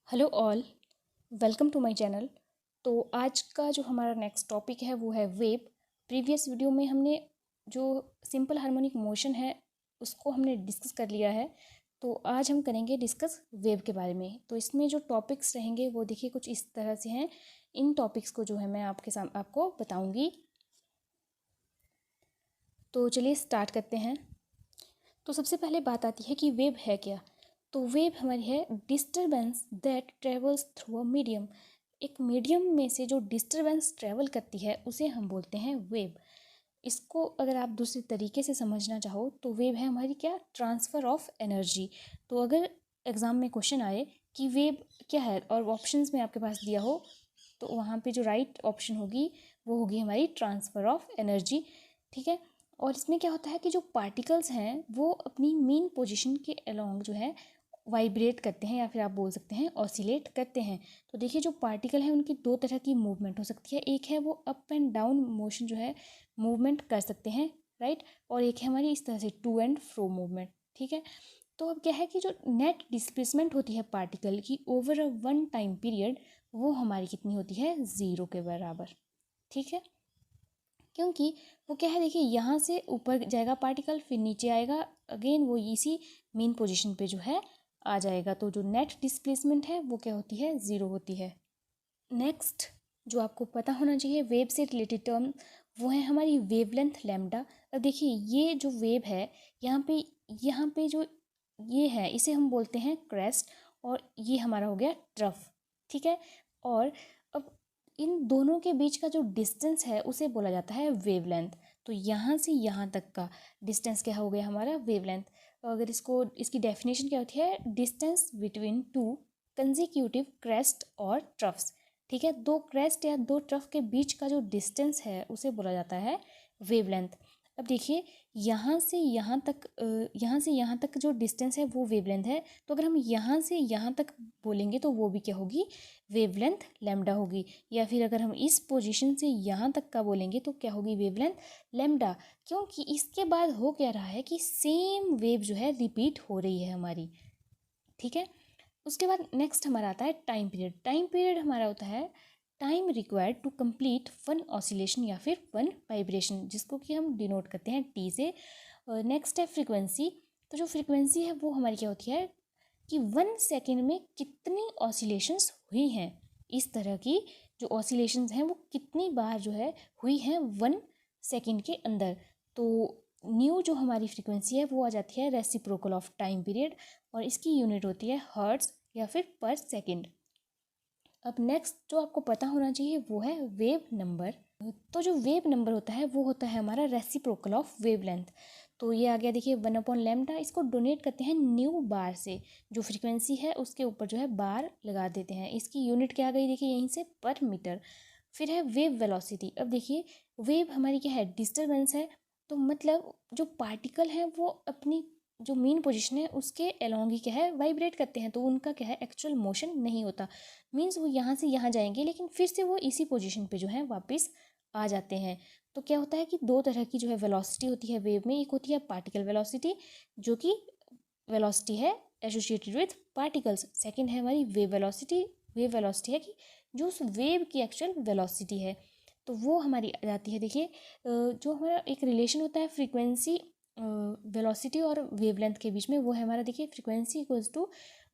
Hello all, welcome to my channel. तो आज का जो हमारा नेक्स्ट टॉपिक है वो है वेव। प्रीवियस वीडियो में हमने जो सिंपल हार्मोनिक मोशन है उसको हमने डिस्कस कर लिया है। तो आज हम करेंगे डिस्कस वेव के बारे में। तो इसमें जो टॉपिक्स रहेंगे वो देखिए कुछ इस तरह से हैं। इन टॉपिक्स को जो है मैं आपको बताऊंगी। तो चलिए स्टार्ट करते हैं। तो सबसे पहले बात आती है कि वेव है क्या। तो वेव हमारी है disturbance that travels through a medium. एक मीडियम में से जो डिस्टरबेंस ट्रेवल करती है उसे हम बोलते हैं वेव। इसको अगर आप दूसरे तरीके से समझना चाहो तो वेव है हमारी क्या, ट्रांसफ़र ऑफ एनर्जी। तो अगर एग्ज़ाम में क्वेश्चन आए कि वेव क्या है और ऑप्शंस में आपके पास दिया हो तो वहाँ पे जो राइट ऑप्शन होगी वो होगी हमारी ट्रांसफ़र ऑफ एनर्जी। ठीक है। और इसमें क्या होता है कि जो पार्टिकल्स हैं वो अपनी मेन पोजीशन के अलोंग जो है वाइब्रेट करते हैं या फिर आप बोल सकते हैं ऑसिलेट करते हैं। तो देखिए जो पार्टिकल है उनकी दो तरह की मूवमेंट हो सकती है। एक है वो अप एंड डाउन मोशन जो है मूवमेंट कर सकते हैं, राइट। और एक है हमारी इस तरह से टू एंड फ्रो मूवमेंट। ठीक है। तो अब क्या है कि जो नेट डिस्प्लेसमेंट होती है पार्टिकल की over a one time period वो हमारी कितनी होती है, ज़ीरो के बराबर। ठीक है। क्योंकि वो क्या है, देखिए यहाँ से ऊपर जाएगा पार्टिकल, फिर नीचे आएगा, अगेन वो इसी मेन पोजीशन पे जो है आ जाएगा। तो जो नेट डिस्प्लेसमेंट है वो क्या होती है, ज़ीरो होती है। नेक्स्ट जो आपको पता होना चाहिए वेव से रिलेटेड टर्म वो है हमारी वेवलेंथ लैम्डा। अब देखिए ये जो वेव है यहाँ पे जो ये है इसे हम बोलते हैं क्रेस्ट और ये हमारा हो गया ट्रफ। ठीक है। और अब इन दोनों के बीच का जो डिस्टेंस है उसे बोला जाता है वेवलेंथ। तो यहाँ से यहाँ तक का डिस्टेंस क्या हो गया हमारा, वेवलेंथ। अगर इसकी डेफिनेशन क्या होती है, distance between two consecutive crest और ट्रफ्स। ठीक है। दो क्रेस्ट या दो ट्रफ के बीच का जो डिस्टेंस है उसे बोला जाता है वेवलेंथ। अब देखिए यहाँ से यहाँ तक जो डिस्टेंस है वो वेवलेंथ है। तो अगर हम यहाँ से यहाँ तक बोलेंगे तो वो भी क्या होगी, वेवलेंथ लैम्डा होगी। या फिर अगर हम इस पोजीशन से यहाँ तक का बोलेंगे तो क्या होगी, वेवलेंथ लैम्डा। क्योंकि इसके बाद हो क्या रहा है कि सेम वेव जो है रिपीट हो रही है हमारी। ठीक है। उसके बाद नेक्स्ट हमारा आता है टाइम पीरियड। टाइम पीरियड हमारा होता है time required to complete one oscillation या फिर वन वाइब्रेशन, जिसको कि हम डिनोट करते हैं टी से। नेक्स्ट है फ्रीक्वेंसी। तो जो फ्रीक्वेंसी है वो हमारी क्या होती है कि 1 सेकेंड में कितनी ऑसिलेशंस हुई हैं। इस तरह की जो ऑसिलेशंस हैं वो कितनी बार जो है हुई हैं 1 सेकेंड के अंदर। तो न्यू जो हमारी फ्रीक्वेंसी है वो आ जाती है रेसिप्रोकल ऑफ टाइम पीरियड और इसकी यूनिट होती है हर्ट्ज या फिर पर सेकेंड। अब नेक्स्ट जो आपको पता होना चाहिए वो है वेव नंबर। तो जो वेव नंबर होता है वो होता है हमारा रेसिप्रोकल ऑफ वेवलेंथ। तो ये आ गया देखिए 1/लैम्डा। इसको डोनेट करते हैं न्यू बार से, जो फ्रीक्वेंसी है उसके ऊपर जो है बार लगा देते हैं। इसकी यूनिट क्या आ गई, देखिए यहीं से पर मीटर। फिर है वेव वेलोसिटी। अब देखिए वेव हमारी क्या है, डिस्टर्बेंस है। तो मतलब जो पार्टिकल हैं वो अपनी जो मेन पोजीशन है उसके अलोंग ही क्या है, वाइब्रेट करते हैं। तो उनका क्या है, एक्चुअल मोशन नहीं होता। मीन्स वो यहाँ से यहाँ जाएंगे लेकिन फिर से वो इसी पोजीशन पे जो है वापस आ जाते हैं। तो क्या होता है कि दो तरह की जो है वेलोसिटी होती है वेव में। एक होती है पार्टिकल वेलोसिटी जो कि वेलोसिटी है एसोसिएटेड विथ पार्टिकल्स। सेकंड है हमारी वेव वेलोसिटी। वेव वेलोसिटी है कि जो उस वेव की एक्चुअल वेलोसिटी है। तो वो हमारी आ जाती है, देखिए जो हमारा एक रिलेशन होता है फ्रीक्वेंसी वेलोसिटी और वेवलेंथ के बीच में, वो है हमारा देखिए फ्रीक्वेंसी इक्वल्स टू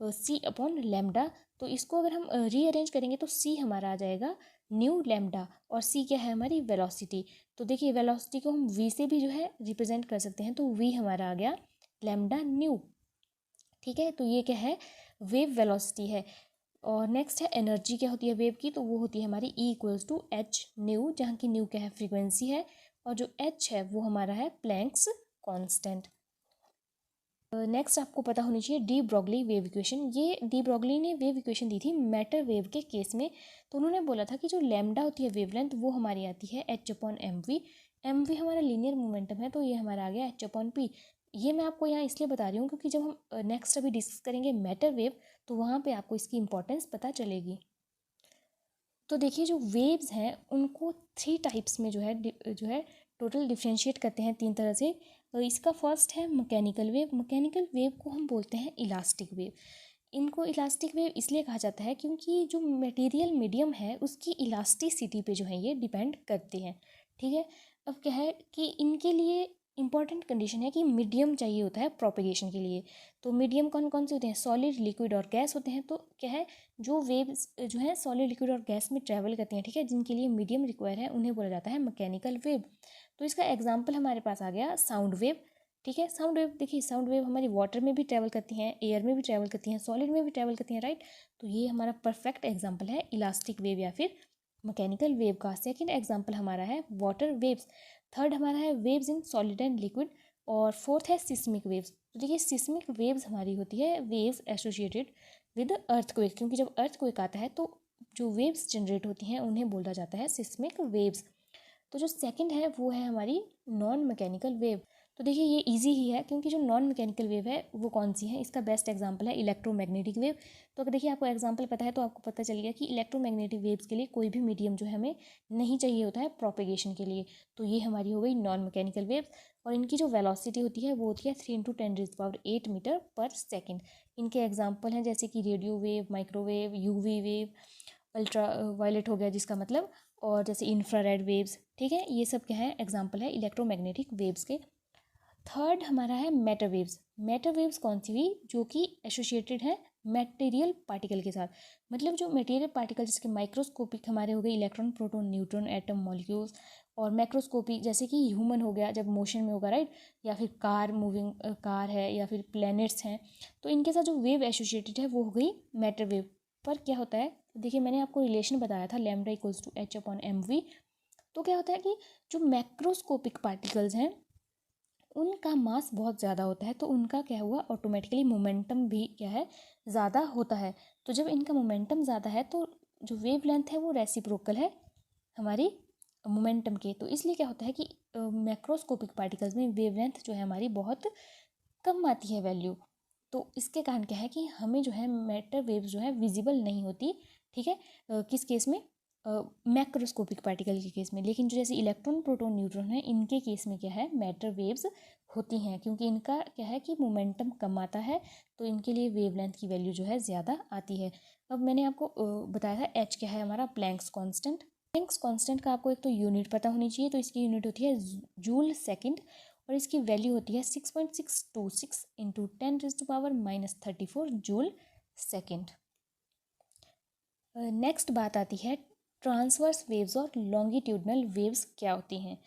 c/लैम्डा। तो इसको अगर हम रीअरेंज करेंगे तो c हमारा आ जाएगा न्यू लैम्डा और c क्या है हमारी वेलोसिटी। तो देखिए वेलोसिटी को हम v से भी जो है रिप्रेजेंट कर सकते हैं। तो v हमारा आ गया लैम्डा न्यू। ठीक है। तो ये क्या है, वेव वेलोसिटी है। और नेक्स्ट है एनर्जी क्या होती है वेव की, तो वो होती है हमारी E=h न्यू, जहाँ की न्यू क्या है, फ्रीक्वेंसी है। और जो h है वो हमारा है प्लैंक्स कांस्टेंट। नेक्स्ट आपको पता होनी चाहिए डी ब्रॉगली वेव इक्वेशन। ये डी ब्रॉगली ने वेव इक्वेशन दी थी मैटर वेव के केस में। तो उन्होंने बोला था कि जो लैम्डा होती है वेवलेंथ वो हमारी आती है h/mv। mv हमारा लीनियर मोमेंटम है तो ये हमारा आ गया h/p। ये मैं आपको यहाँ इसलिए बता रही हूँ क्योंकि जब हम नेक्स्ट अभी डिस्कस करेंगे मैटर वेव तो वहाँ पे आपको इसकी इंपॉर्टेंस पता चलेगी। तो देखिए जो वेव्स हैं उनको 3 टाइप्स में जो है टोटल डिफ्रेंशिएट करते हैं 3 तरह से। इसका फर्स्ट है मैकेनिकल वेव। मैकेनिकल वेव को हम बोलते हैं इलास्टिक वेव। इनको इलास्टिक वेव इसलिए कहा जाता है क्योंकि जो मटेरियल मीडियम है उसकी इलास्टिसिटी पे जो है ये डिपेंड करती है। ठीक है, अब क्या है कि इनके लिए इंपॉर्टेंट कंडीशन है कि मीडियम चाहिए होता है प्रोपेगेशन के लिए। तो मीडियम कौन कौन से होते हैं? सॉलिड, लिक्विड और गैस होते हैं। तो क्या है, जो वेव्स जो है सॉलिड, लिक्विड और गैस में ट्रैवल करती हैं, ठीक है, जिनके लिए मीडियम रिक्वायर है, उन्हें बोला जाता है मैकेनिकल वेव। तो इसका एग्जाम्पल हमारे पास आ गया साउंड वेव। ठीक है, साउंड वेव देखिए, साउंड वेव हमारी वाटर में भी ट्रैवल करती हैं, एयर में भी ट्रैवल करती हैं, सॉलिड में भी ट्रैवल करती हैं, राइट। तो ये हमारा परफेक्ट एग्जाम्पल है इलास्टिक वेव या फिर मैकेनिकल वेव का। सेकेंड एग्जाम्पल हमारा है वाटर वेव्स। थर्ड हमारा है waves in solid and liquid. और फोर्थ है सिस्मिक वेव्स। तो देखिए, सिस्मिक वेव्स हमारी होती है वेव्स एसोसिएटेड विद अर्थक्वेक, क्योंकि जब अर्थक्वेक आता है तो जो वेव्स जनरेट होती हैं उन्हें बोला जाता है सिस्मिक वेव्स। तो जो सेकंड है वो है हमारी नॉन मैकेनिकल वेव। तो देखिए, ये इजी ही है क्योंकि जो नॉन मैकेनिकल वेव है वो कौन सी है, इसका बेस्ट एग्जांपल है इलेक्ट्रोमैग्नेटिक वेव। तो अगर देखिए आपको एग्जांपल पता है तो आपको पता चल गया कि इलेक्ट्रोमैग्नेटिक वेव्स के लिए कोई भी मीडियम जो है हमें नहीं चाहिए होता है प्रोपेगेशन के लिए। तो ये हमारी हो गई नॉन मैकेनिकल वेव्स। और इनकी जो वेलोसिटी होती है वो होती है 3×10⁸ मीटर पर सेकेंड। इनके एग्जाम्पल हैं जैसे कि radio wave, microwave, UV wave, ultraviolet हो गया जिसका मतलब, और जैसे इंफ्रारेड वेव्स। ठीक है, ये सब क्या है, एग्जाम्पल है इलेक्ट्रोमैग्नेटिक वेव्स के। थर्ड हमारा है मैटर वेव्स। मैटर वेव्स कौन सी हुई, जो कि एसोसिएटेड है मटेरियल पार्टिकल के साथ। मतलब जो मटेरियल पार्टिकल जिसके माइक्रोस्कोपिक हमारे हो गए electron, proton, neutron, atom, molecules. और मैक्रोस्कोपिक जैसे कि ह्यूमन हो गया जब मोशन में होगा, राइट, या फिर कार मूविंग कार है, या फिर प्लैनेट्स हैं। तो इनके साथ जो वेव एसोसिएटेड है वो हो गई मैटर वेव। पर क्या होता है, देखिए मैंने आपको रिलेशन बताया था लैम्डा इक्वल्स टू h/mv। तो क्या होता है कि जो मैक्रोस्कोपिक पार्टिकल्स हैं उनका मास बहुत ज़्यादा होता है, तो उनका क्या हुआ, ऑटोमेटिकली मोमेंटम भी क्या है, ज़्यादा होता है। तो जब इनका मोमेंटम ज़्यादा है तो जो वेव लेंथ है वो रेसिप्रोकल है हमारी मोमेंटम के। तो इसलिए क्या होता है कि मैक्रोस्कोपिक पार्टिकल्स में वेव लेंथ जो है हमारी बहुत कम आती है वैल्यू। तो इसके कारण क्या है कि हमें जो है मैटर वेव्स जो है विजिबल नहीं होती। ठीक है, किस केस में, मैक्रोस्कोपिक पार्टिकल के केस में। लेकिन जो जैसे इलेक्ट्रॉन, प्रोटॉन, न्यूट्रॉन है, इनके केस में क्या है, मैटर वेव्स होती हैं, क्योंकि इनका क्या है कि मोमेंटम कम आता है, तो इनके लिए वेवलेंथ की वैल्यू जो है ज़्यादा आती है। अब मैंने आपको बताया था एच क्या है हमारा, प्लैंक्स कांस्टेंट। प्लैंक्स कांस्टेंट का आपको एक तो यूनिट पता होनी चाहिए, तो इसकी यूनिट होती है जूल सेकंड, और इसकी वैल्यू होती है 6.626 इंटू 10⁻⁻34 जूल सेकंड। नेक्स्ट बात आती है ट्रांसवर्स वेव्स और लॉन्गिट्यूडनल वेव्स क्या होती हैं।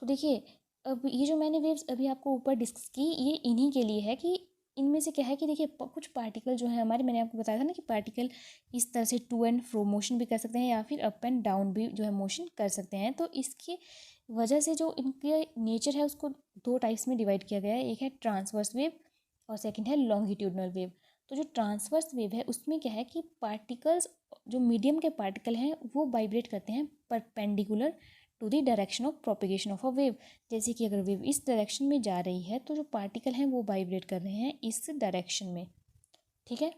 तो देखिए, अब ये जो मैंने वेव्स अभी आपको ऊपर डिस्कस की, ये इन्हीं के लिए है कि इनमें से क्या है कि देखिए कुछ पार्टिकल जो है हमारे, मैंने आपको बताया था ना कि पार्टिकल इस तरह से टू एंड फ्रो मोशन भी कर सकते हैं या फिर अप एंड डाउन भी जो है मोशन कर सकते हैं। तो इसकी वजह से जो इनके नेचर है उसको दो टाइप्स में डिवाइड किया गया है, एक है ट्रांसवर्स वेव और सेकेंड है लॉन्गिट्यूडनल वेव। तो जो ट्रांसवर्स वेव है उसमें क्या है कि पार्टिकल्स, जो मीडियम के पार्टिकल हैं वो वाइब्रेट करते हैं perpendicular to the direction of propagation of a wave. जैसे कि अगर वेव इस डायरेक्शन में जा रही है तो जो पार्टिकल हैं वो वाइब्रेट कर रहे हैं इस डायरेक्शन में। ठीक है,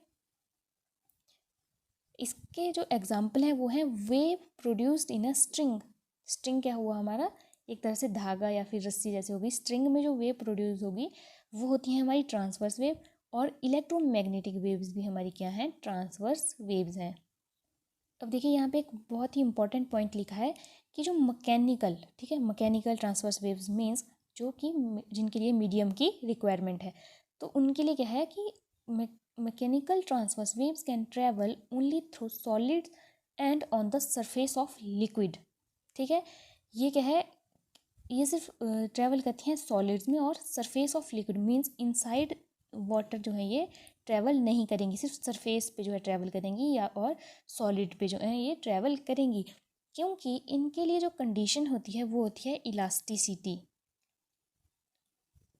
इसके जो एग्जाम्पल हैं वो हैं wave produced in a string. String क्या हुआ हमारा, एक तरह से धागा या फिर रस्सी जैसे होगी। स्ट्रिंग में जो वेव प्रोड्यूस होगी वो होती है हमारी ट्रांसवर्स वेव। और इलेक्ट्रोमैग्नेटिक वेव्स भी हमारी क्या हैं, ट्रांसवर्स वेव्स हैं। अब देखिए यहाँ पे एक बहुत ही इंपॉर्टेंट पॉइंट लिखा है कि जो मैकेनिकल, ठीक है, मैकेनिकल ट्रांसवर्स वेव्स मीन्स जो कि जिनके लिए मीडियम की रिक्वायरमेंट है, तो उनके लिए क्या है कि mechanical transverse waves can travel only through solid and on the surface of liquid. ठीक है, ये क्या है, ये सिर्फ ट्रैवल करती हैं सॉलिड्स में, और surface of liquid means inside water जो है ये ट्रैवल नहीं करेंगी, सिर्फ सरफेस पे जो है ट्रैवल करेंगी, या और सॉलिड पे जो है ये ट्रैवल करेंगी। क्योंकि इनके लिए जो कंडीशन होती है वो होती है इलास्टिसिटी।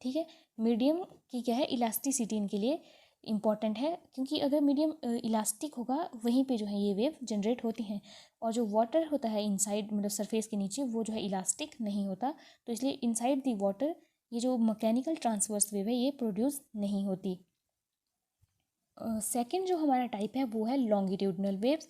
ठीक है, मीडियम की क्या है, इलास्टिसिटी इनके लिए इम्पॉर्टेंट है, क्योंकि अगर मीडियम इलास्टिक होगा वहीं पे जो है ये वेव जनरेट होती हैं। और जो वाटर होता है इनसाइड, मतलब सरफेस के नीचे, वो जो है इलास्टिक नहीं होता, तो इसलिए इनसाइड दी वाटर ये जो मैकेनिकल ट्रांसवर्स वेव है ये प्रोड्यूस नहीं होती। सेकंड जो हमारा टाइप है वो है लॉन्गिट्यूडनल वेव्स।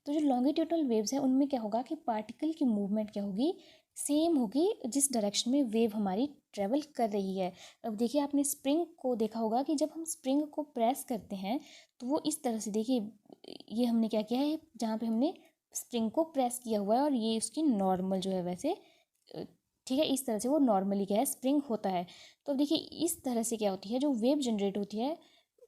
तो जो लॉन्गिट्यूडनल वेव्स है उनमें क्या होगा कि पार्टिकल की मूवमेंट क्या होगी, सेम होगी जिस डायरेक्शन में वेव हमारी ट्रेवल कर रही है। अब देखिए आपने स्प्रिंग को देखा होगा कि जब हम स्प्रिंग को प्रेस करते हैं तो वो इस तरह से, देखिए ये हमने क्या किया है, जहाँ पे हमने स्प्रिंग को प्रेस किया हुआ है और ये उसकी नॉर्मल जो है वैसे, ठीक है, इस तरह से वो नॉर्मली क्या है स्प्रिंग होता है। तो अब देखिए इस तरह से क्या होती है, जो वेव जनरेट होती है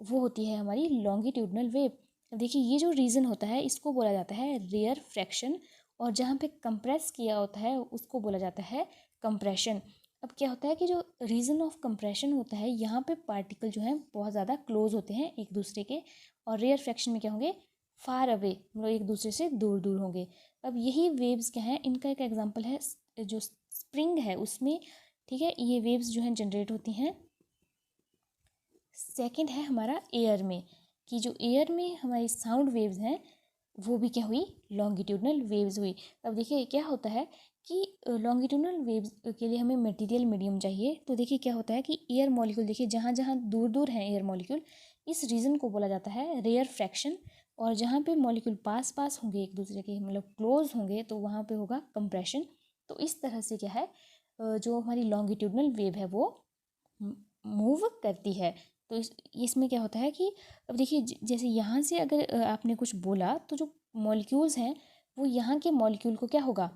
वो होती है हमारी लॉन्गिट्यूडनल वेव। अब देखिए ये जो रीजन होता है इसको बोला जाता है रेयर फ्रैक्शन, और जहाँ पे कंप्रेस किया होता है उसको बोला जाता है कंप्रेशन। अब क्या होता है कि जो रीजन ऑफ कंप्रेशन होता है यहाँ पे पार्टिकल जो है बहुत ज़्यादा क्लोज होते हैं एक दूसरे के, और रेयर फ्रैक्शन में क्या होंगे, फार अवे, मतलब एक दूसरे से दूर दूर होंगे। अब यही वेव्स क्या है, इनका एक एग्जांपल है जो स्प्रिंग है उसमें, ठीक है, ये वेव्स जो हैं जनरेट होती हैं। सेकंड है हमारा एयर में, कि जो एयर में हमारी साउंड वेव्स हैं वो भी क्या हुई, लॉन्गिट्यूडनल वेव्स हुई। अब देखिए क्या होता है कि लॉन्गिट्यूडनल वेव्स के लिए हमें मटेरियल मीडियम चाहिए। तो देखिए क्या होता है कि एयर मॉलिक्यूल, देखिए जहाँ जहाँ दूर दूर हैं एयर मॉलिक्यूल, इस रीजन को बोला जाता है रेयर फ्रैक्शन, और जहाँ पे मॉलिक्यूल पास पास होंगे एक दूसरे के, मतलब क्लोज होंगे, तो वहाँ पे होगा कंप्रेशन। तो इस तरह से क्या है, जो हमारी लॉन्गिट्यूडनल वेव है वो मूव करती है। तो इसमें क्या होता है कि अब देखिए जैसे यहाँ से अगर आपने कुछ बोला तो जो मॉलिक्यूल्स हैं वो यहाँ के मॉलिक्यूल को क्या होगा,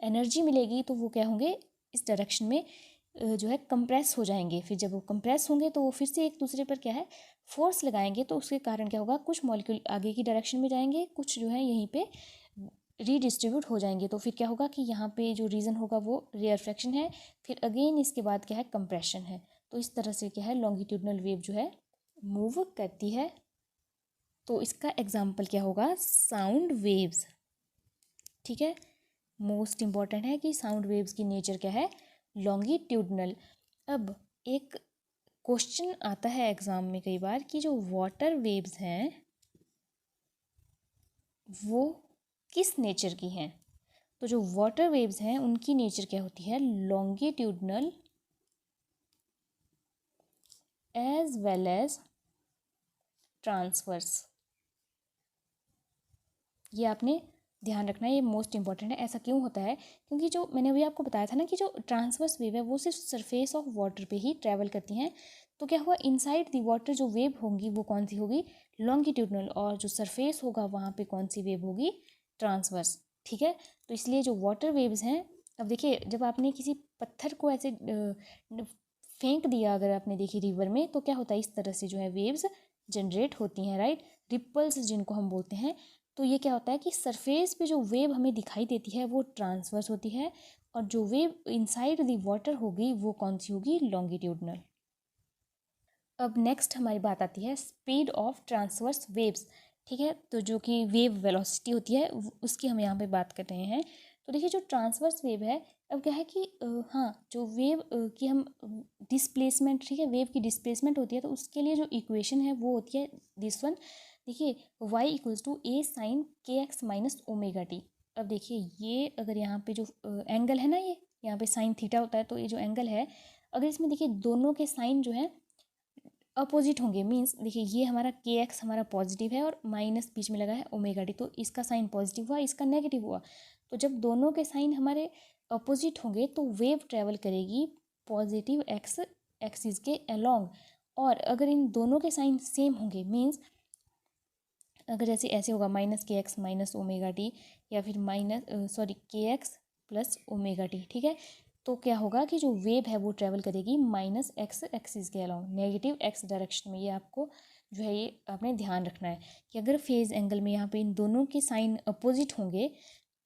एनर्जी मिलेगी, तो वो क्या होंगे इस डायरेक्शन में जो है कंप्रेस हो जाएंगे। फिर जब वो कंप्रेस होंगे तो वो फिर से एक दूसरे पर क्या है फोर्स लगाएंगे, तो उसके कारण क्या होगा, कुछ मॉलिक्यूल आगे की डायरेक्शन में जाएंगे, कुछ जो है यहीं पे रीडिस्ट्रीब्यूट हो जाएंगे। तो फिर क्या होगा कि यहाँ पे जो रीज़न होगा वो रेयर फ्रैक्शन है, फिर अगेन इसके बाद क्या है कंप्रेशन है। तो इस तरह से क्या है लॉन्गिट्यूडनल वेव जो है मूव करती है। तो इसका एग्जाम्पल क्या होगा, साउंड वेव्स, ठीक है। मोस्ट इम्पॉर्टेंट है कि साउंड वेव्स की नेचर क्या है, लॉन्गिट्यूडनल। अब एक क्वेश्चन आता है एग्जाम में कई बार कि जो वाटर वेव्स हैं वो किस नेचर की हैं। तो जो वाटर वेव्स हैं उनकी नेचर क्या होती है, longitudinal as well as transverse. ये आपने ध्यान रखना है, ये मोस्ट इंपॉर्टेंट है। ऐसा क्यों होता है, क्योंकि जो मैंने अभी आपको बताया था ना कि जो ट्रांसवर्स वेव है वो सिर्फ सरफेस ऑफ वाटर पे ही ट्रैवल करती हैं। तो क्या हुआ, इनसाइड द वाटर जो वेव होंगी वो कौन सी होगी, लॉन्गिट्यूडनल, और जो सरफेस होगा वहाँ पे कौन सी वेव होगी, ट्रांसवर्स, ठीक है। तो इसलिए जो वाटर वेव्स हैं, अब देखिए जब आपने किसी पत्थर को ऐसे फेंक दिया अगर आपने देखी रिवर में, तो क्या होता है इस तरह से जो है वेव्स जनरेट होती हैं, राइट, रिपल्स जिनको हम बोलते हैं। तो ये क्या होता है कि सरफेस पे जो वेव हमें दिखाई देती है वो ट्रांसवर्स होती है, और जो वेव इनसाइड द वाटर होगी वो कौन सी होगी, लॉन्गिट्यूडनल। अब नेक्स्ट हमारी बात आती है स्पीड ऑफ ट्रांसवर्स वेव्स, ठीक है। तो जो कि वेव वेलोसिटी होती है उसकी हम यहाँ पे बात कर रहे हैं। तो देखिए जो ट्रांसवर्स वेव है, अब क्या है कि हाँ जो वेव की हम डिस्प्लेसमेंट, ठीक है, वेव की डिस्प्लेसमेंट होती है, तो उसके लिए जो इक्वेशन है वो होती है दिस वन। देखिए y equals to a sine के एक्स माइनस ओमेगा टी। अब देखिए ये अगर यहाँ पे जो एंगल है ना, ये यहाँ पे साइन थीटा होता है, तो ये जो एंगल है अगर इसमें देखिए दोनों के साइन जो है अपोजिट होंगे, मीन्स देखिए ये हमारा के एक्स हमारा पॉजिटिव है और माइनस बीच में लगा है ओमेगा टी, तो इसका साइन पॉजिटिव हुआ, इसका नेगेटिव हुआ। तो जब दोनों के साइन हमारे अपोजिट होंगे तो वेव ट्रेवल करेगी पॉजिटिव एक्स एक्सिस के अलोंग। और अगर इन दोनों के साइन सेम होंगे, मीन्स अगर जैसे ऐसे होगा माइनस के एक्स माइनस ओमेगा टी, या फिर के एक्स प्लस ओमेगा टी, ठीक है, तो क्या होगा कि जो वेव है वो ट्रेवल करेगी माइनस एक्स एक्सिस के अलाउंग, नेगेटिव एक्स डायरेक्शन में। ये आपको जो है ये आपने ध्यान रखना है कि अगर फेज एंगल में यहाँ पे इन दोनों के साइन अपोजिट होंगे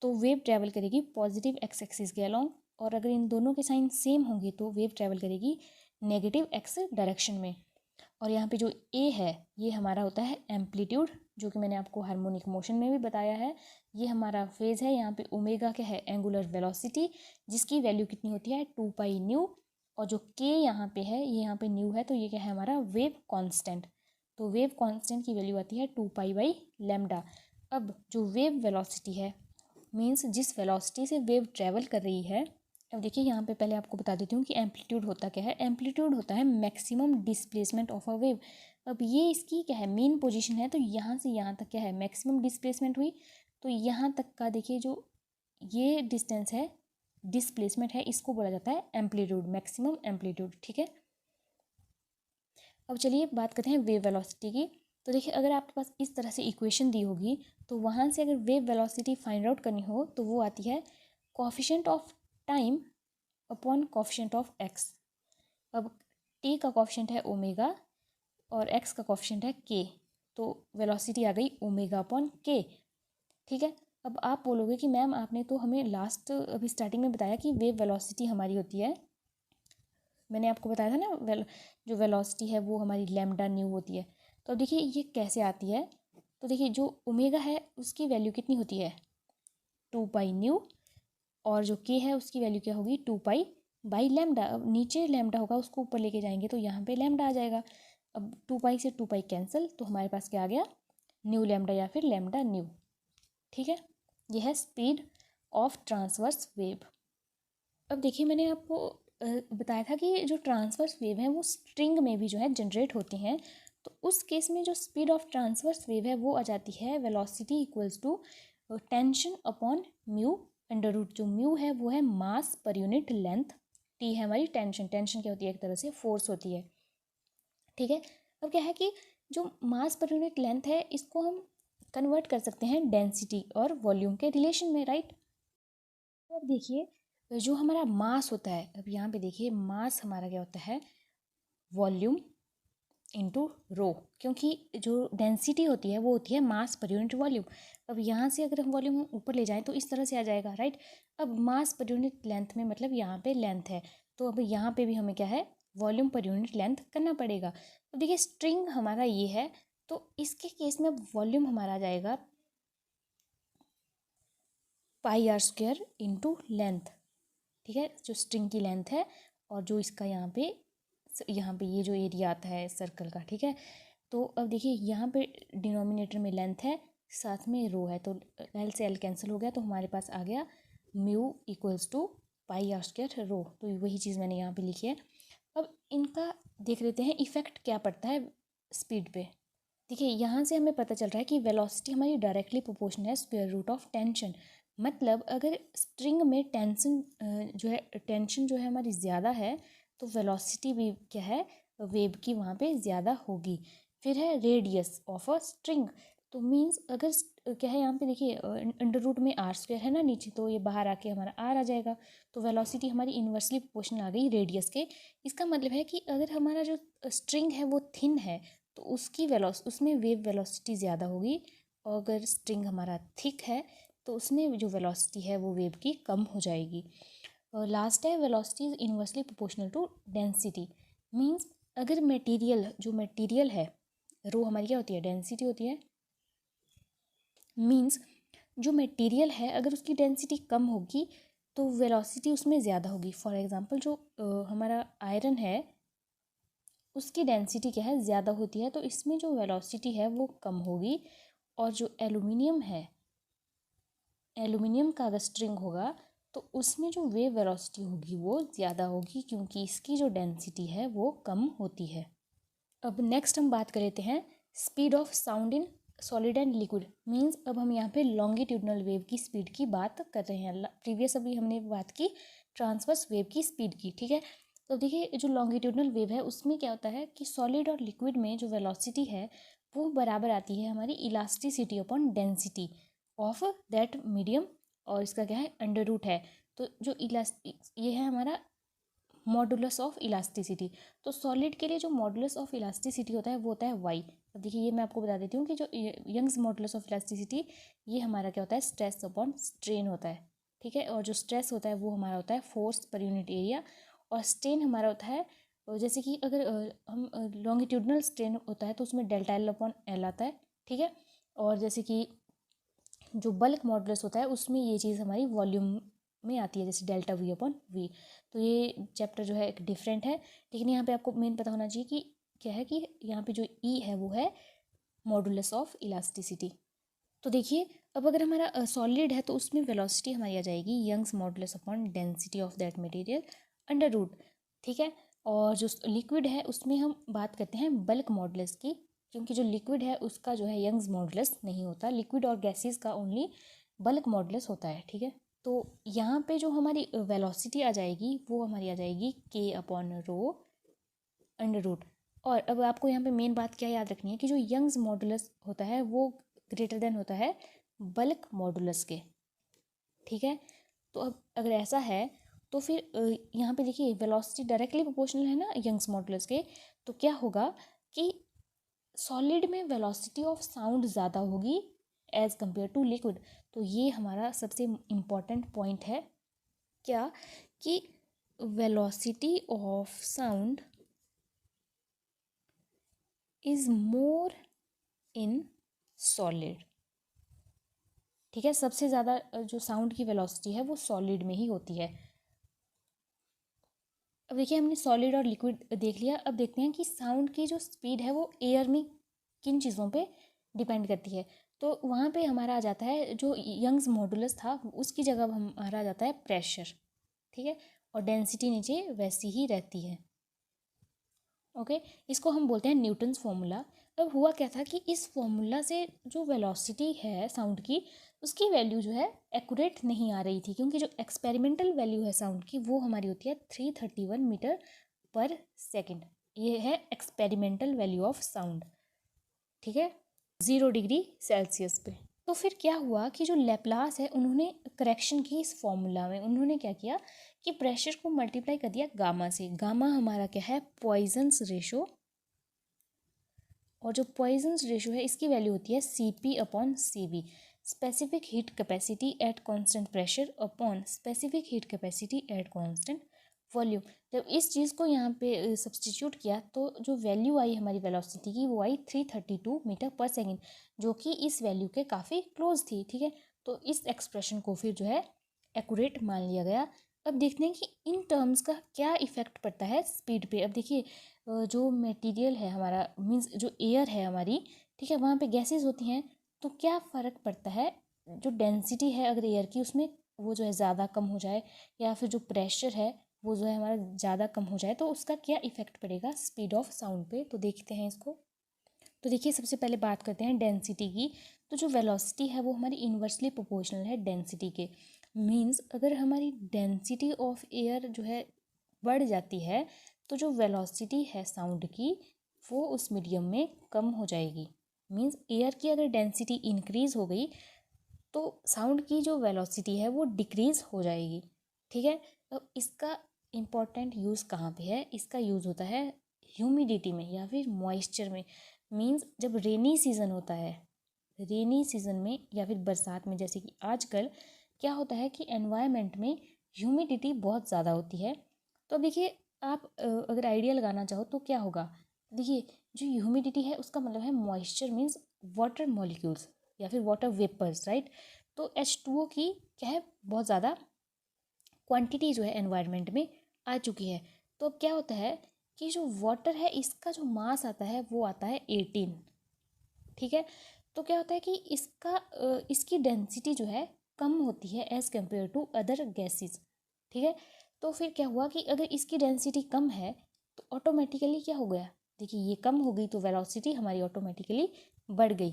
तो वेव ट्रेवल करेगी पॉजिटिव एक्स एक्सिस के अलाउंग, और अगर इन दोनों के साइन सेम होंगे तो वेव ट्रेवल करेगी नेगेटिव एक्स डायरेक्शन में। और यहाँ पे जो ए है ये हमारा होता है एम्पलीट्यूड, जो कि मैंने आपको हार्मोनिक मोशन में भी बताया है। ये हमारा फेज है, यहाँ पे ओमेगा क्या है, एंगुलर वेलोसिटी, जिसकी वैल्यू कितनी होती है 2 पाई न्यू, और जो के यहाँ पे है ये यहाँ पे न्यू है, तो ये क्या है हमारा वेव कांस्टेंट। तो वेव कांस्टेंट की वैल्यू आती है 2 पाई/लैम्डा। अब जो वेव वेलोसिटी है, मीन्स जिस वेलोसिटी से वेव ट्रेवल कर रही है। अब देखिए यहाँ पे पहले आपको बता देती हूँ कि एम्पलीट्यूड होता क्या है। एम्पलीट्यूड होता है maximum displacement of a wave. अब ये इसकी क्या है, मेन पोजीशन है, तो यहाँ से यहाँ तक क्या है मैक्सिमम डिस्प्लेसमेंट हुई। तो यहाँ तक का देखिए जो ये डिस्टेंस है डिस्प्लेसमेंट है इसको बोला जाता है एम्पलीट्यूड, मैक्सिमम एम्पलीट्यूड, ठीक है। अब चलिए बात करते हैं वेव वेलोसिटी की। तो देखिए अगर आपके पास इस तरह से इक्वेशन दी होगी तो वहाँ से अगर वेव वेलोसिटी फाइंड आउट करनी हो तो वो आती है coefficient of time upon coefficient of x. अब टी का कोफिशिएंट है ओमेगा और एक्स का कोफिशिएंट है के, तो वेलोसिटी आ गई ओमेगा अपॉन के, ठीक है। अब आप बोलोगे कि मैम आपने तो हमें लास्ट अभी स्टार्टिंग में बताया कि वेव वेलोसिटी हमारी होती है, मैंने आपको बताया था ना जो वेलोसिटी है वो हमारी लैम्डा न्यू होती है। तो अब देखिए ये कैसे आती है, तो देखिए जो ओमेगा है उसकी वैल्यू कितनी होती है 2 पाई न्यू, और जो के है उसकी वैल्यू क्या होगी 2 पाई बाई लैम्डा। अब नीचे लैम्डा होगा उसको ऊपर लेके जाएंगे तो यहाँ पे लैम्डा आ जाएगा। अब 2 पाई से 2 पाई कैंसिल, तो हमारे पास क्या आ गया न्यू लैम्डा या फिर लैम्डा न्यू, ठीक है। यह है स्पीड ऑफ ट्रांसवर्स वेव। अब देखिए मैंने आपको बताया था कि जो ट्रांसवर्स वेव हैं वो स्ट्रिंग में भी जो है जनरेट होती हैं, तो उस केस में जो स्पीड ऑफ ट्रांसवर्स वेव है वो आ जाती है velocity equals to tension upon mu under root. जो म्यू है वो है मास पर यूनिट लेंथ, टी है हमारी टेंशन, टेंशन क्या होती है एक तरह से फोर्स होती है, ठीक है। अब क्या है कि जो मास पर यूनिट लेंथ है इसको हम कन्वर्ट कर सकते हैं डेंसिटी और वॉल्यूम के रिलेशन में, राइट। तो अब देखिए जो हमारा मास होता है, अब यहाँ पे देखिए मास हमारा क्या होता है वॉल्यूम इंटू रो, क्योंकि जो डेंसिटी होती है वो होती है मास पर यूनिट वॉल्यूम। अब यहाँ से अगर हम वॉल्यूम ऊपर ले जाएं तो इस तरह से आ जाएगा, राइट। अब मास पर यूनिट लेंथ में मतलब यहाँ पे लेंथ है, तो अब यहाँ पे भी हमें क्या है वॉल्यूम पर यूनिट लेंथ करना पड़ेगा। अब देखिए स्ट्रिंग हमारा ये है, तो इसके केस में अब वॉल्यूम हमारा आ जाएगा पाई आर स्क्वायर इंटू लेंथ, ठीक है। जो स्ट्रिंग की लेंथ है और जो इसका यहाँ पे ये जो एरिया आता है सर्कल का, ठीक है। तो अब देखिए यहाँ पे डिनोमिनेटर में लेंथ है साथ में रो है, तो एल से एल कैंसिल हो गया, तो हमारे पास आ गया mu equals to pi r square rho. तो वही चीज़ मैंने यहाँ पे लिखी है। अब इनका देख लेते हैं इफेक्ट क्या पड़ता है स्पीड पे। देखिए यहाँ से हमें पता चल रहा है कि वेलोसिटी हमारी डायरेक्टली प्रोपोर्शनल है स्क्वायर रूट ऑफ टेंशन। मतलब अगर स्ट्रिंग में टेंशन जो है हमारी ज़्यादा है तो वेलोसिटी भी क्या है वेव की वहाँ पे ज़्यादा होगी। फिर है रेडियस ऑफ अ स्ट्रिंग, तो मीन्स अगर क्या है यहाँ पे देखिए अंडर रूट में आर स्क्वायर है ना नीचे, तो ये बाहर आके हमारा आर आ जाएगा, तो वेलोसिटी हमारी इन्वर्सली प्रोपोर्शनल आ गई रेडियस के। इसका मतलब है कि अगर हमारा जो स्ट्रिंग है वो थिन है तो उसमें वेव वेलोसिटी ज़्यादा होगी, और अगर स्ट्रिंग हमारा थिक है तो उसमें जो वेलोसिटी है वो वेव की कम हो जाएगी। और लास्ट है velocity is inversely proportional to density. Means अगर मटेरियल है रो हमारी क्या होती है डेंसिटी होती है, मींस जो मटेरियल है अगर उसकी डेंसिटी कम होगी तो वेलोसिटी उसमें ज़्यादा होगी। फॉर एग्जांपल जो हमारा आयरन है उसकी डेंसिटी क्या है ज़्यादा होती है, तो इसमें जो वेलोसिटी है वो कम होगी। और जो एल्यूमिनियम का अगर स्ट्रिंग होगा तो उसमें जो वेव वेलोसिटी होगी वो ज़्यादा होगी, क्योंकि इसकी जो डेंसिटी है वो कम होती है। अब नेक्स्ट हम बात कर लेते हैं speed of sound in solid and liquid. Means अब हम यहाँ पे लॉन्गिट्यूडनल वेव की स्पीड की बात कर रहे हैं। प्रीवियस अभी हमने बात की ट्रांसवर्स वेव की स्पीड की, ठीक है। तो देखिए जो लॉन्गिट्यूडनल वेव है उसमें क्या होता है कि सॉलिड और लिक्विड में जो वेलोसिटी है वो बराबर आती है हमारी elasticity upon density of that medium, और इसका क्या है अंडर रूट है। तो जो ये है हमारा मॉडुलस ऑफ इलास्टिसिटी। तो सॉलिड के लिए जो मॉडुलस ऑफ इलास्टिसिटी होता है वो होता है वाई। अब देखिए ये मैं आपको बता देती हूँ कि जो यंग्स मॉडुलस ऑफ इलास्टिसिटी ये हमारा क्या होता है स्ट्रेस अपॉन स्ट्रेन होता है, ठीक है। और जो स्ट्रेस होता है वो हमारा होता है फोर्स पर यूनिट एरिया, और स्ट्रेन हमारा होता है जैसे कि अगर हम लॉन्गिट्यूडनल स्ट्रेन होता है तो उसमें डेल्टा एल अपॉन एल आता है, ठीक है। और जैसे कि जो बल्क मॉडुलस होता है उसमें ये चीज़ हमारी वॉल्यूम में आती है, जैसे डेल्टा वी अपॉन वी। तो ये चैप्टर जो है एक डिफरेंट है, लेकिन यहाँ पे आपको मेन पता होना चाहिए कि क्या है कि यहाँ पे जो ई है वो है मॉडुलस ऑफ इलास्टिसिटी। तो देखिए अब अगर हमारा सॉलिड है तो उसमें वेलोसिटी हमारी आ जाएगी Young's modulus upon density of that material under root, ठीक है। और जो लिक्विड है उसमें हम बात करते हैं बल्क मॉडुलस की, क्योंकि जो लिक्विड है उसका जो है यंग्स मॉडुलस नहीं होता, लिक्विड और गैसेस का ओनली बल्क मॉडुलस होता है, ठीक है। तो यहाँ पे जो हमारी वेलोसिटी आ जाएगी वो हमारी आ जाएगी k/ρ अंडर रूट। और अब आपको यहाँ पे मेन बात क्या याद रखनी है कि जो यंग्स मॉडुलस होता है वो ग्रेटर देन होता है बल्क मॉडुलस के। ठीक है, तो अब अगर ऐसा है तो फिर यहाँ पे देखिए वेलोसिटी डायरेक्टली प्रोपोर्शनल है ना यंग्स मॉडुलस के, तो क्या होगा कि सॉलिड में वेलोसिटी ऑफ साउंड ज़्यादा होगी एज कंपेयर टू लिक्विड। तो ये हमारा सबसे इम्पॉर्टेंट पॉइंट है क्या, कि velocity of sound is more in solid. ठीक है, सबसे ज़्यादा जो साउंड की वेलोसिटी है वो सॉलिड में ही होती है। अब देखिए हमने सॉलिड और लिक्विड देख लिया, अब देखते हैं कि साउंड की जो स्पीड है वो एयर में किन चीज़ों पे डिपेंड करती है। तो वहाँ पे हमारा आ जाता है जो यंग्स मॉडुलस था उसकी जगह हमारा आ जाता है प्रेशर। ठीक है, और डेंसिटी नीचे वैसी ही रहती है। ओके, इसको हम बोलते हैं न्यूटन्स फॉर्मूला। अब हुआ क्या था कि इस फॉर्मूला से जो वेलोसिटी है साउंड की उसकी वैल्यू जो है एक्यूरेट नहीं आ रही थी, क्योंकि जो एक्सपेरिमेंटल वैल्यू है साउंड की वो हमारी होती है 331 मीटर पर सेकेंड। ये है एक्सपेरिमेंटल वैल्यू ऑफ साउंड। ठीक है, 0 डिग्री सेल्सियस पे। तो फिर क्या हुआ कि जो लेप्लास है उन्होंने करेक्शन की इस फॉर्मूला में, उन्होंने क्या किया कि प्रेशर को मल्टीप्लाई कर दिया गामा से। गामा हमारा क्या है, पॉइजन्स रेशो, और जो पॉइजन्स रेशो है इसकी वैल्यू होती है Cp/Cv, specific heat capacity at constant pressure upon specific heat capacity at constant volume. जब इस चीज़ को यहाँ पे सब्सटीट्यूट किया तो जो वैल्यू आई हमारी वेलोसिटी की वो आई 332 मीटर पर सेकेंड, जो कि इस वैल्यू के काफ़ी क्लोज थी। ठीक है, तो इस एक्सप्रेशन को फिर जो है एक्यूरेट मान लिया गया। अब देखते हैं कि इन टर्म्स का क्या इफेक्ट पड़ता है स्पीड पे। अब देखिए जो मटेरियल है हमारा, मीन्स जो एयर है हमारी, ठीक है, वहाँ पे गैसेस होती हैं, तो क्या फ़र्क पड़ता है जो डेंसिटी है अगर एयर की उसमें वो जो है ज़्यादा कम हो जाए, या फिर जो प्रेशर है वो जो है हमारा ज़्यादा कम हो जाए, तो उसका क्या इफ़ेक्ट पड़ेगा स्पीड ऑफ साउंड पे। तो देखते हैं इसको। तो देखिए सबसे पहले बात करते हैं डेंसिटी की। तो जो वेलोसिटी है वो हमारी इन्वर्सली प्रोपोर्शनल है डेंसिटी के। मीन्स अगर हमारी डेंसिटी ऑफ एयर जो है बढ़ जाती है तो जो वेलोसिटी है साउंड की वो उस मीडियम में कम हो जाएगी। मीन्स एयर की अगर डेंसिटी इंक्रीज़ हो गई तो साउंड की जो वेलोसिटी है वो डिक्रीज़ हो जाएगी। ठीक है, अब इसका इम्पॉर्टेंट यूज़ कहाँ पे है, इसका यूज़ होता है ह्यूमिडिटी में या फिर मॉइस्चर में। मीन्स जब रेनी सीज़न होता है, रेनी सीज़न में या फिर बरसात में, जैसे कि आजकल क्या होता है कि एनवायरनमेंट में ह्यूमिडिटी बहुत ज़्यादा होती है। तो देखिए आप अगर आइडिया लगाना चाहो तो क्या होगा, देखिए जो ह्यूमिडिटी है उसका मतलब है मॉइस्चर, मीन्स वाटर मॉलिक्यूल्स या फिर वाटर वेपर्स, राइट। तो H2O की क्या है, बहुत ज़्यादा क्वांटिटी जो है एनवायरनमेंट में आ चुकी है। तो अब क्या होता है कि जो वाटर है इसका जो मास आता है वो आता है 18। ठीक है, तो क्या होता है कि इसकी डेंसिटी जो है कम होती है as compare to other gases. ठीक है, तो फिर क्या हुआ कि अगर इसकी डेंसिटी कम है तो ऑटोमेटिकली क्या हो गया, देखिए ये कम हो गई तो वेलोसिटी हमारी ऑटोमेटिकली बढ़ गई।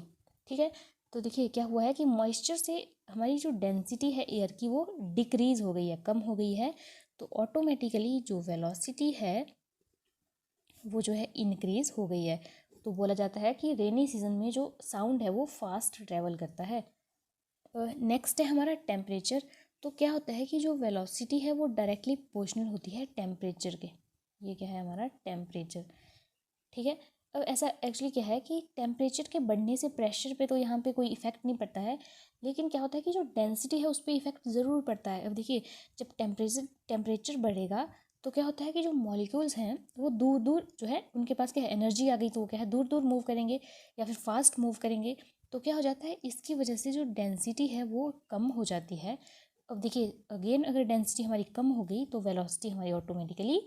ठीक है, तो देखिए क्या हुआ है कि मॉइस्चर से हमारी जो डेंसिटी है एयर की वो डिक्रीज़ हो गई है, कम हो गई है, तो ऑटोमेटिकली जो वेलोसिटी है वो जो है इंक्रीज़ हो गई है। तो बोला जाता है कि रेनी सीजन में जो साउंड है वो फास्ट ट्रैवल करता है। नेक्स्ट है हमारा टेम्परेचर। तो क्या होता है कि जो वेलोसिटी है वो डायरेक्टली प्रोपोर्शनल होती है टेम्परेचर के। ये क्या है हमारा टेम्परेचर। ठीक है, अब ऐसा एक्चुअली क्या है कि टेम्परेचर के बढ़ने से प्रेशर पे तो यहाँ पे कोई इफेक्ट नहीं पड़ता है, लेकिन क्या होता है कि जो डेंसिटी है उस पर इफेक्ट ज़रूर पड़ता है। अब देखिए जब टेम्परेचर बढ़ेगा तो क्या होता है कि जो मॉलिक्यूल्स हैं वो दूर दूर जो है उनके पास क्या है, एनर्जी आ गई, तो वो क्या है दूर दूर मूव करेंगे या फिर फास्ट मूव करेंगे। तो क्या हो जाता है, इसकी वजह से जो डेंसिटी है वो कम हो जाती है। अब देखिए अगेन अगर डेंसिटी हमारी कम हो गई तो वेलोसिटी हमारी ऑटोमेटिकली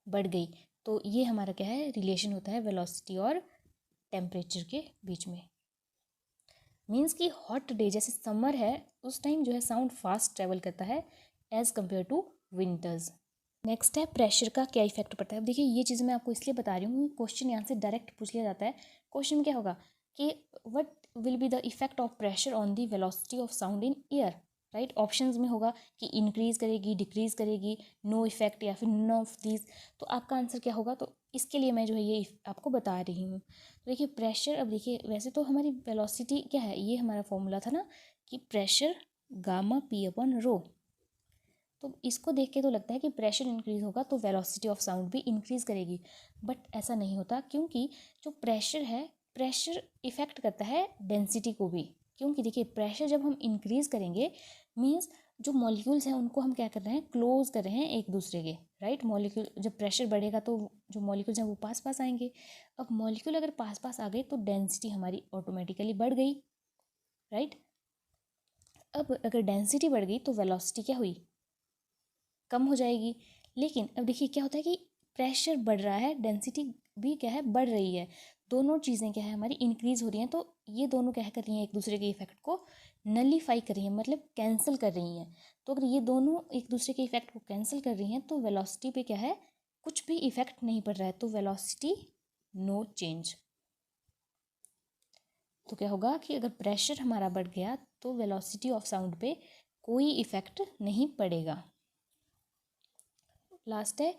बढ़ गई। तो ये हमारा क्या है, रिलेशन होता है वेलोसिटी और टेम्परेचर के बीच में। मीन्स कि हॉट डे जैसे समर है उस टाइम जो है साउंड फास्ट ट्रैवल करता है as compare to winters. Next है प्रेशर का क्या इफेक्ट पड़ता है। अब देखिए ये चीज़ मैं आपको इसलिए बता रही हूँ, क्वेश्चन यहाँ से डायरेक्ट पूछ लिया जाता है। क्वेश्चन में क्या होगा कि what will be the effect of pressure on the velocity of sound in air, right. Options में होगा कि इंक्रीज करेगी, डिक्रीज करेगी, नो इफेक्ट या फिर नन ऑफ दीज। तो आपका आंसर क्या होगा? तो इसके लिए मैं जो है ये आपको बता रही हूँ। तो देखिए प्रेशर, अब देखिए वैसे तो हमारी वेलोसिटी क्या है, ये हमारा फॉर्मूला था ना कि pressure gamma P upon rho. तो इसको देख के तो लगता है कि प्रेशर इंक्रीज होगा तो वेलोसिटी ऑफ साउंड भी इंक्रीज करेगी, बट ऐसा नहीं होता, क्योंकि जो प्रेशर है, प्रेशर इफेक्ट करता है डेंसिटी को भी। क्योंकि देखिए प्रेशर जब हम इंक्रीज करेंगे मीन्स जो मॉलिक्यूल्स हैं उनको हम क्या कर रहे हैं, क्लोज कर रहे हैं एक दूसरे के, राइट। मॉलिक्यूल जब प्रेशर बढ़ेगा तो जो मॉलिक्यूल्स हैं वो पास पास आएंगे। अब मॉलिक्यूल अगर पास पास आ गए तो डेंसिटी हमारी ऑटोमेटिकली बढ़ गई, राइट। अब अगर डेंसिटी बढ़ गई तो वेलोसिटी क्या हुई, कम हो जाएगी। लेकिन अब देखिए क्या होता है कि प्रेशर बढ़ रहा है, डेंसिटी भी क्या है, बढ़ रही है, दोनों चीज़ें क्या है हमारी इंक्रीज हो रही हैं। तो ये दोनों क्या कर रही हैं, एक दूसरे के इफेक्ट को नलीफाई कर रही हैं, मतलब कैंसिल कर रही हैं। तो अगर ये दोनों एक दूसरे के इफेक्ट को कैंसिल कर रही हैं तो वेलोसिटी पे क्या है, कुछ भी इफेक्ट नहीं पड़ रहा है, तो वेलोसिटी नो चेंज। तो क्या होगा कि अगर प्रेशर हमारा बढ़ गया तो वेलोसिटी ऑफ साउंड पे कोई इफेक्ट नहीं पड़ेगा। लास्ट है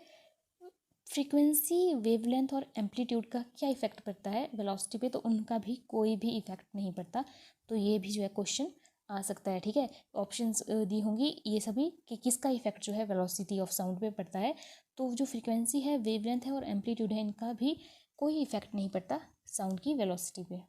फ्रीक्वेंसी, वेवलेंथ और एम्पलीट्यूड का क्या इफेक्ट पड़ता है वेलोसिटी पे, तो उनका भी कोई भी इफेक्ट नहीं पड़ता। तो ये भी जो है क्वेश्चन आ सकता है, ठीक है। ऑप्शंस दी होंगी ये सभी कि किसका इफेक्ट जो है वेलोसिटी ऑफ साउंड पे पड़ता है। तो जो फ्रीक्वेंसी है, वेवलेंथ है और एम्पलीट्यूड है, इनका भी कोई इफेक्ट नहीं पड़ता साउंड की वेलोसिटी पे।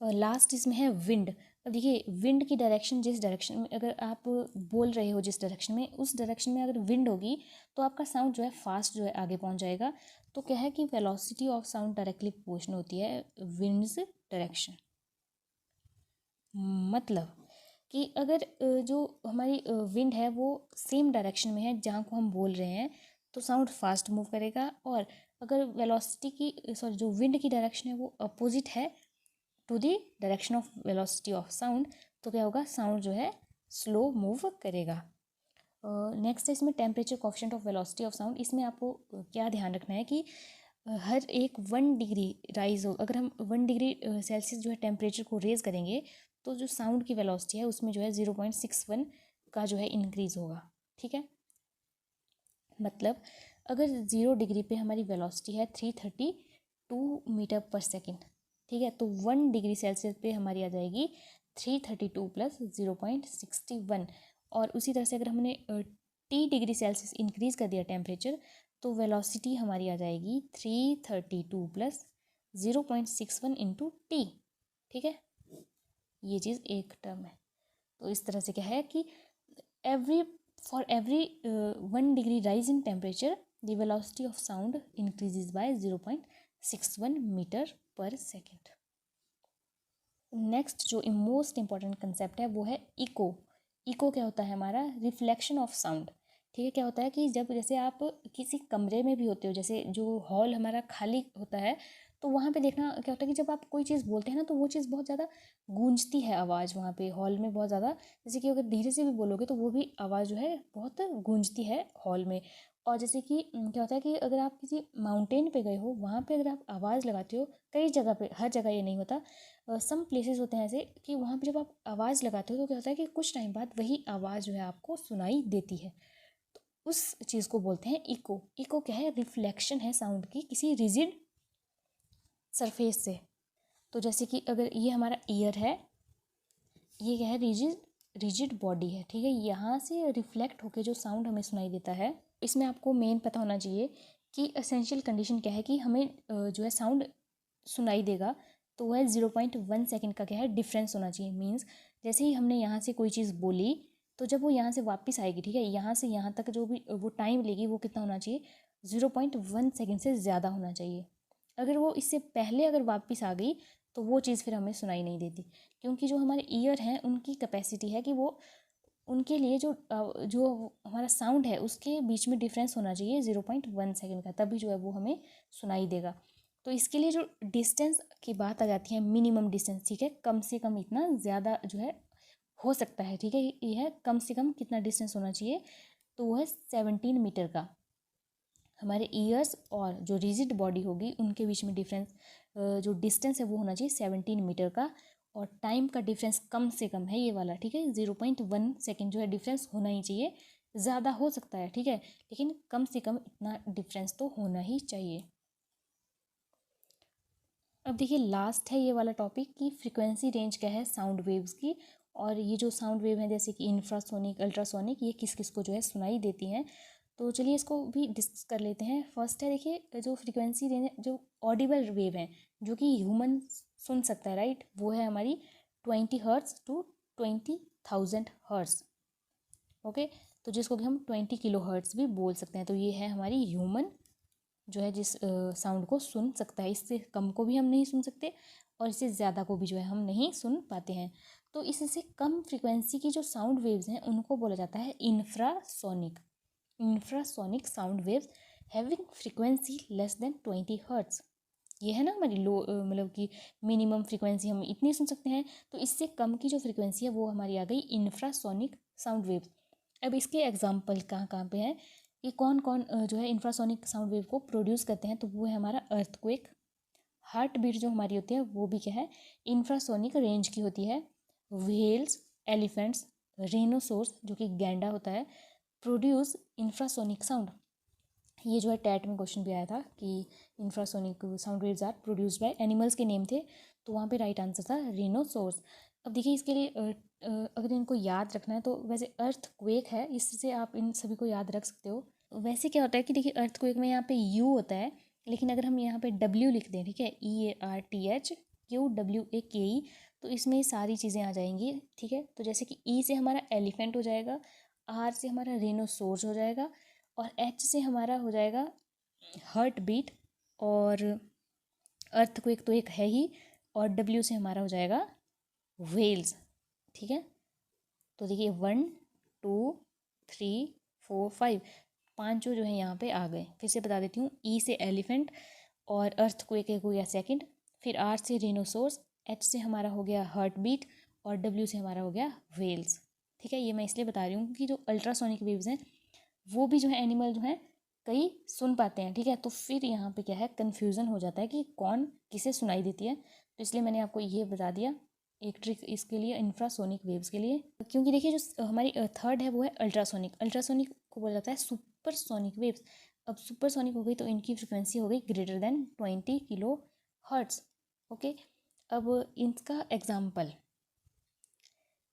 लास्ट इसमें है विंड। अब देखिए विंड की डायरेक्शन, जिस डायरेक्शन में अगर आप बोल रहे हो जिस डायरेक्शन में, उस डायरेक्शन में अगर विंड होगी तो आपका साउंड जो है फास्ट जो है आगे पहुंच जाएगा। तो क्या है कि velocity of sound directly proportional होती है विंड्स डायरेक्शन। मतलब कि अगर जो हमारी विंड है वो सेम डायरेक्शन में है जहाँ को हम बोल रहे हैं तो साउंड फास्ट मूव करेगा, और अगर वेलोसिटी की जो विंड की डायरेक्शन है वो अपोजिट है to the direction of velocity of sound, तो क्या होगा, साउंड जो है स्लो मूव करेगा। नेक्स्ट है इसमें temperature coefficient of velocity of sound. इसमें आपको क्या ध्यान रखना है कि हर एक 1 डिग्री राइज हो, अगर हम 1 डिग्री सेल्सियस जो है टेम्परेचर को रेज करेंगे तो जो साउंड की वेलोसिटी है उसमें जो है 0.61 का जो है इंक्रीज होगा, ठीक है। मतलब अगर 0 डिग्री पे हमारी वेलोसिटी है 332 मीटर पर सेकेंड, ठीक है, तो 1 डिग्री सेल्सियस पे हमारी आ जाएगी 332 प्लस 0.61। और उसी तरह से अगर हमने T डिग्री सेल्सियस इंक्रीज कर दिया टेम्परेचर तो वेलोसिटी हमारी आ जाएगी 332 प्लस 0.61 इंटू टी, ठीक है। ये चीज़ एक टर्म है। तो इस तरह से क्या है कि for every 1 degree rise in temperature the velocity of sound increases by 0.61 metre पर सेकेंड। नेक्स्ट जो मोस्ट इम्पॉर्टेंट कंसेप्ट है वो है इको। इको क्या होता है, हमारा रिफ्लेक्शन ऑफ साउंड, ठीक है। क्या होता है कि जब जैसे आप किसी कमरे में भी होते हो, जैसे जो हॉल हमारा खाली होता है तो वहाँ पे देखना क्या होता है कि जब आप कोई चीज़ बोलते हैं ना तो वो चीज़ बहुत ज़्यादा गूंजती है, आवाज़ वहाँ पे हॉल में बहुत ज़्यादा, जैसे कि अगर धीरे से भी बोलोगे तो वो भी आवाज़ जो है बहुत गूंजती है हॉल में। और जैसे कि क्या होता है कि अगर आप किसी माउंटेन पे गए हो, वहाँ पे अगर आप आवाज़ लगाते हो, कई जगह पे, हर जगह ये नहीं होता, सम प्लेसेस होते हैं ऐसे कि वहाँ पे जब आप आवाज़ लगाते हो तो क्या होता है कि कुछ टाइम बाद वही आवाज़ जो है आपको सुनाई देती है। तो उस चीज़ को बोलते हैं इको। इको क्या है, रिफ्लेक्शन है साउंड की किसी रिजिड सरफेस से। तो जैसे कि अगर ये हमारा ईयर है, ये क्या है, रिजिड बॉडी है, ठीक है, यहाँ से रिफ्लेक्ट होकर जो साउंड हमें सुनाई देता है। इसमें आपको मेन पता होना चाहिए कि एसेंशियल कंडीशन क्या है कि हमें जो है साउंड सुनाई देगा तो वह 0.1 सेकेंड का क्या है डिफरेंस होना चाहिए। मीन्स जैसे ही हमने यहाँ से कोई चीज़ बोली तो जब वो यहाँ से वापस आएगी, ठीक है, यहाँ से यहाँ तक जो भी वो टाइम लेगी वो कितना होना चाहिए, 0.1 सेकेंड से ज़्यादा होना चाहिए। अगर वो इससे पहले अगर वापस आ गई तो वो चीज़ फिर हमें सुनाई नहीं देती, क्योंकि जो हमारे ईयर हैं उनकी कैपेसिटी है कि वो उनके लिए जो हमारा साउंड है उसके बीच में डिफरेंस होना चाहिए 0.1 सेकेंड का, तभी जो है वो हमें सुनाई देगा। तो इसके लिए जो डिस्टेंस की बात आ जाती है, मिनिमम डिस्टेंस, ठीक है, कम से कम इतना ज़्यादा जो है हो सकता है, ठीक है, ये है कम से कम कितना डिस्टेंस होना चाहिए, तो वो है 17 मीटर का। हमारे ईयर्स और जो रिजिड बॉडी होगी उनके बीच में डिफरेंस जो डिस्टेंस है वो होना चाहिए 17 मीटर का। और टाइम का डिफरेंस कम से कम है ये वाला, ठीक है। 0.1 सेकेंड जो है डिफरेंस होना ही चाहिए। ज़्यादा हो सकता है, ठीक है, लेकिन कम से कम इतना डिफरेंस तो होना ही चाहिए। अब देखिए लास्ट है ये वाला टॉपिक कि फ्रीक्वेंसी रेंज क्या है साउंड वेव्स की, और ये जो साउंड वेव है जैसे कि इंफ्रासोनिक, अल्ट्रासोनिक, ये किस किस को जो है सुनाई देती हैं। तो चलिए इसको भी डिस्कस कर लेते हैं। फर्स्ट है देखिए जो फ्रीक्वेंसी रेंज, जो ऑडिबल वेव है जो कि ह्यूमन सुन सकता है, राइट, वो है हमारी 20 हर्ट्ज टू 20,000 हर्ट्ज। ओके, तो जिसको कि हम 20 किलो हर्ट्ज भी बोल सकते हैं। तो ये है हमारी ह्यूमन जो है जिस साउंड को सुन सकता है। इससे कम को भी हम नहीं सुन सकते और इससे ज़्यादा को भी जो है हम नहीं सुन पाते हैं। तो इससे कम फ्रीक्वेंसी की जो साउंड वेव्स हैं उनको बोला जाता है infrasonic. Infrasonic sound waves having frequency less than 20 hertz. ये है ना हमारी लो, मतलब कि मिनिमम फ्रीक्वेंसी हम इतनी सुन सकते हैं। तो इससे कम की जो फ्रीक्वेंसी है वो हमारी आ गई इंफ्रासोनिक साउंड वेव्स। अब इसके एग्जाम्पल कहाँ कहाँ पे हैं, ये कौन कौन जो है इंफ्रासोनिक साउंड वेव को प्रोड्यूस करते हैं। तो वो है हमारा अर्थक्वेक। हार्ट बीट जो हमारी होती है वो भी क्या है, इंफ्रासोनिक रेंज की होती है। व्हेल्स, एलिफेंट्स, रेनोसोर्स जो कि गैंडा होता है, प्रोड्यूस इंफ्रासोनिक साउंड। ये जो है टैट में क्वेश्चन भी आया था कि infrasonic sound waves are produced by animals के नेम थे, तो वहाँ पे राइट आंसर था रेनोसोर्स। अब देखिए इसके लिए अगर इनको याद रखना है तो वैसे अर्थ क्वेक है, इससे आप इन सभी को याद रख सकते हो। वैसे क्या होता है कि देखिए अर्थ क्वेक में यहाँ पे यू होता है, लेकिन अगर हम यहाँ पे डब्ल्यू लिख दें, ठीक है, EARTHQWAKE, तो इसमें सारी चीज़ें आ जाएंगी, ठीक है। तो जैसे कि ई से हमारा एलिफेंट हो जाएगा, आर से हमारा रेनोसोर्स हो जाएगा, और एच से हमारा हो जाएगा हार्ट बीट, और अर्थक्वेक तो एक है ही, और डब्ल्यू से हमारा हो जाएगा व्हेल्स, ठीक है। तो देखिए 1 2 3 4 5, पाँचों जो है यहाँ पे आ गए। फिर से बता देती हूँ, ई से एलिफेंट और अर्थक्वेक एक हो गया सेकंड, फिर आर से रिनोसोर्स, एच से हमारा हो गया हार्ट बीट, और डब्ल्यू से हमारा हो गया व्हेल्स, ठीक है। ये मैं इसलिए बता रही हूँ कि जो अल्ट्रासोनिक वेव्स हैं वो भी जो है एनिमल जो है कई सुन पाते हैं, ठीक है। तो फिर यहाँ पे क्या है, कन्फ्यूज़न हो जाता है कि कौन किसे सुनाई देती है। तो इसलिए मैंने आपको ये बता दिया एक ट्रिक इसके लिए, इंफ्रासोनिक वेव्स के लिए। क्योंकि देखिए जो हमारी थर्ड है वो है अल्ट्रासोनिक। अल्ट्रासोनिक को बोला जाता है सुपरसोनिक वेव्स। अब सुपरसोनिक हो गई तो इनकी फ्रिक्वेंसी हो गई greater than 20 kilo hertz. Okay, अब इनका एग्जाम्पल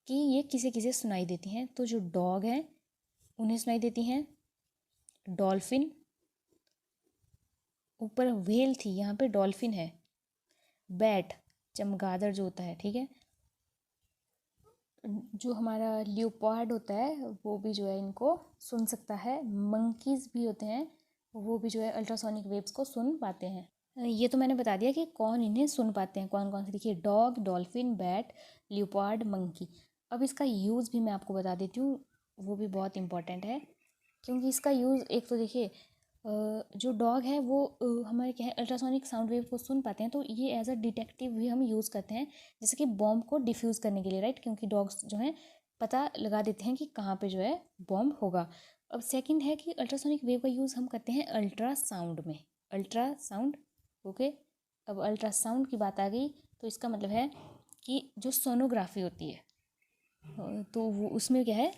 कि ये किसे किसे सुनाई देती हैं, तो जो डॉग हैं उन्हें सुनाई देती हैं, डॉल्फिन, ऊपर व्हेल थी यहाँ पे डॉल्फिन है, बैट, चमगादड़ जो होता है, ठीक है, जो हमारा लियोपार्ड होता है वो भी जो है इनको सुन सकता है, मंकीज़ भी होते हैं वो भी जो है अल्ट्रासोनिक वेव्स को सुन पाते हैं। ये तो मैंने बता दिया कि कौन इन्हें सुन पाते हैं, कौन कौन से। देखिए dog, dolphin, bat, leopard, monkey. अब इसका यूज़ भी मैं आपको बता देती हूँ, वो भी बहुत इंपॉर्टेंट है। क्योंकि इसका यूज़ एक तो देखिए जो डॉग है वो हमारे क्या है अल्ट्रासोनिक साउंड वेव को सुन पाते हैं, तो ये एज अ डिटेक्टिव भी हम यूज़ करते हैं, जैसे कि बॉम्ब को डिफ्यूज़ करने के लिए, राइट, क्योंकि डॉग्स जो हैं पता लगा देते हैं कि कहाँ पे जो है बॉम्ब होगा। अब सेकंड है कि अल्ट्रासोनिक वेव का यूज़ हम करते हैं अल्ट्रासाउंड में, अल्ट्रासाउंड। ओके, अब अल्ट्रासाउंड की बात आ गई तो इसका मतलब है कि जो सोनोग्राफी होती है, तो वो उसमें क्या है,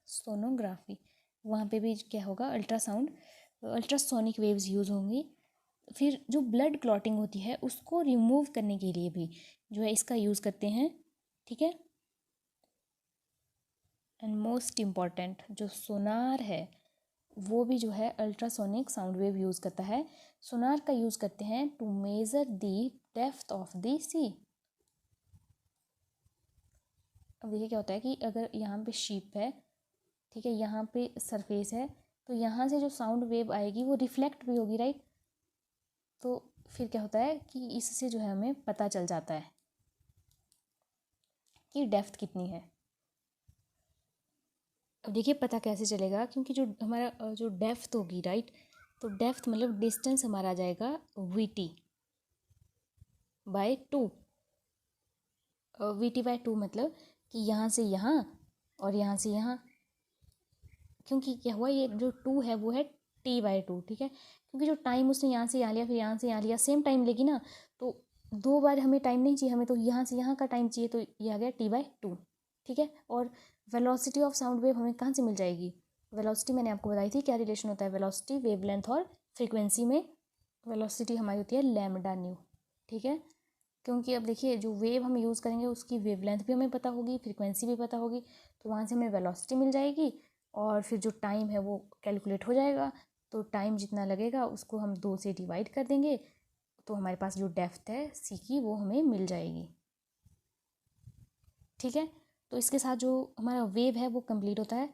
सोनोग्राफी, वहाँ पे भी क्या होगा, अल्ट्रासाउंड, अल्ट्रासोनिक वेव्स यूज़ होंगी। फिर जो ब्लड क्लॉटिंग होती है उसको रिमूव करने के लिए भी जो है इसका यूज़ करते हैं, ठीक है। एंड मोस्ट इम्पॉर्टेंट जो सोनार है वो भी जो है अल्ट्रासोनिक साउंड वेव यूज़ करता है। सोनार का यूज़ करते हैं to measure the depth of the sea. अब देखिए क्या होता है कि अगर यहाँ पे शिप है, ठीक है, यहाँ पे सरफेस है, तो यहाँ से जो साउंड वेव आएगी वो रिफ्लेक्ट भी होगी, राइट। तो फिर क्या होता है कि इससे जो है हमें पता चल जाता है कि डेप्थ कितनी है। अब देखिए पता कैसे चलेगा, क्योंकि जो हमारा जो डेप्थ होगी, राइट, तो डेप्थ मतलब डिस्टेंस हमारा आ जाएगा VT/2। VT/2 मतलब कि यहाँ से यहाँ और यहाँ से यहाँ, क्योंकि क्या हुआ ये जो 2 है वो है T/2, ठीक है, क्योंकि जो टाइम उसने यहाँ से यहाँ लिया फिर यहाँ से यहाँ लिया सेम टाइम लेगी ना, तो 2 बार हमें टाइम नहीं चाहिए, हमें तो यहाँ से यहाँ का टाइम चाहिए, तो ये आ गया t/2। ठीक है। और वेलोसिटी ऑफ साउंड वेव हमें कहाँ से मिल जाएगी? वेलोसिटी मैंने आपको बताई थी, क्या रिलेशन होता है वेलोसिटी, वेवलेंथ और फ्रीक्वेंसी में। वेलोसिटी हमारी होती है लैम्डा न्यू। ठीक है। क्योंकि अब देखिए जो वेव हम यूज़ करेंगे उसकी वेवलेंथ भी हमें पता होगी, फ्रीक्वेंसी भी पता होगी, तो वहाँ से हमें वेलोसिटी मिल जाएगी और फिर जो टाइम है वो कैलकुलेट हो जाएगा। तो टाइम जितना लगेगा उसको हम 2 से डिवाइड कर देंगे, तो हमारे पास जो डेप्थ है सी की वो हमें मिल जाएगी। ठीक है। तो इसके साथ जो हमारा वेव है वो कंप्लीट होता है।